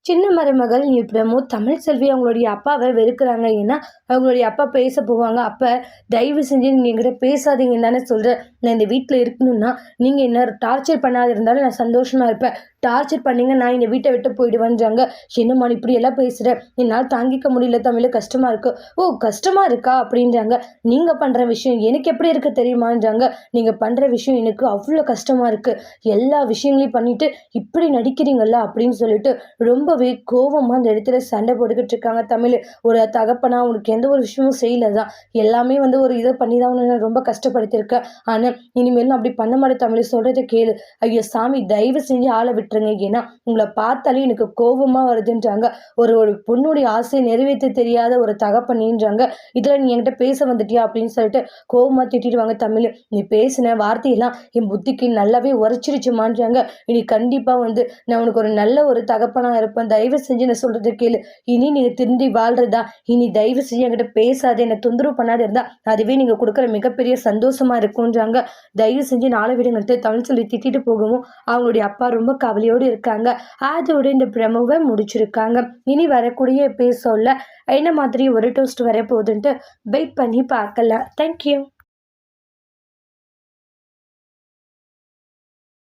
சின்ன மருமகள் பிரமோ தமிழ் செல்வி அவங்களுடைய அப்பாவை வெறுக்கிறாங்க. ஏன்னா அவங்களுடைய அப்பா பேச போவாங்க. அப்போ தயவு செஞ்சு நீங்கள் என்கிட்ட பேசாதீங்கன்னு தானே சொல்கிறேன். நான் இந்த வீட்டில் இருக்கணும்னா நீங்கள் என்ன டார்ச்சர் பண்ணாத இருந்தாலும் நான் சந்தோஷமாக இருப்பேன். டார்ச்சர் பண்ணிங்க நான் இந்த வீட்டை விட்டு போயிடுவேன்றாங்க. என்னம்மா இப்படி எல்லாம் பேசுகிறேன், என்னால் தாங்கிக்க முடியல தமிழ், கஷ்டமாக இருக்கு. ஓ கஷ்டமாக இருக்கா அப்படின்றாங்க. நீங்கள் பண்ணுற விஷயம் எனக்கு எப்படி இருக்க தெரியுமான்றாங்க. நீங்கள் பண்ணுற விஷயம் எனக்கு அவ்வளோ கஷ்டமாக இருக்குது. எல்லா விஷயங்களையும் பண்ணிட்டு இப்படி நடிக்கிறீங்களா அப்படின்னு சொல்லிட்டு ரொம்பவே கோவமாக அந்த இடத்துல சண்டை போட்டுக்கிட்டு இருக்காங்க தமிழ். ஒரு தகப்பனா உனக்கு எந்த ஒரு விஷயமும் செய்யல தான், எல்லாமே ஒரு இதை பண்ணி தான் உன்னை ரொம்ப கஷ்டப்படுத்தியிருக்கேன். ஆனால் இனிமேல் அப்படி பண்ண மாட்டேன் தமிழ், சொல்கிறத கேளு. ஐயோ சாமி தயவு செஞ்சு ஆளை விட்டுருங்க, ஏன்னா உங்களை பார்த்தாலே எனக்கு கோபமாக வருதுன்றாங்க. ஒரு ஒரு பொண்ணுடைய ஆசையை நிறைவேற்ற தெரியாத ஒரு தகப்பனின்றாங்க. இதில் நீ என்கிட்ட பேச வந்துட்டியா அப்படின்னு சொல்லிட்டு கோபமாக திட்டிடுவாங்க தமிழ். நீ பேசின வார்த்தையெல்லாம் என் புத்திக்கு நல்லாவே உரைச்சிருச்சுமான்றாங்க. இனி கண்டிப்பாக நான் உனக்கு ஒரு நல்ல ஒரு தகப்பனாக இருப்பேன், தயவு செஞ்சு நான் சொல்கிறத கேளு. இனி நீங்கள் திரும்பி வாழ்கிறதா, இனி தயவு செஞ்சு என்கிட்ட பேசாது, என்னை தொந்தரவு பண்ணாது இருந்தால் அதுவே நீங்கள் கொடுக்குற மிகப்பெரிய சந்தோஷமாக இருக்குன்றாங்க. தயவு செஞ்சு நாளை விடுங்கிறது தமிழ் சொல்லி திட்டிட்டு போகவும் அவங்களுடைய அப்பா ரொம்ப கவலையோடு இருக்காங்க. அதோட இந்த பிரமோவை முடிச்சிருக்காங்க. இனி வரக்கூடிய எபிசோட்ல என்ன மாதிரி ஒரு டோஸ்ட் வர போகுதுன்ட்டு வெயிட் பண்ணி பார்க்கலாம். தேங்க்யூ.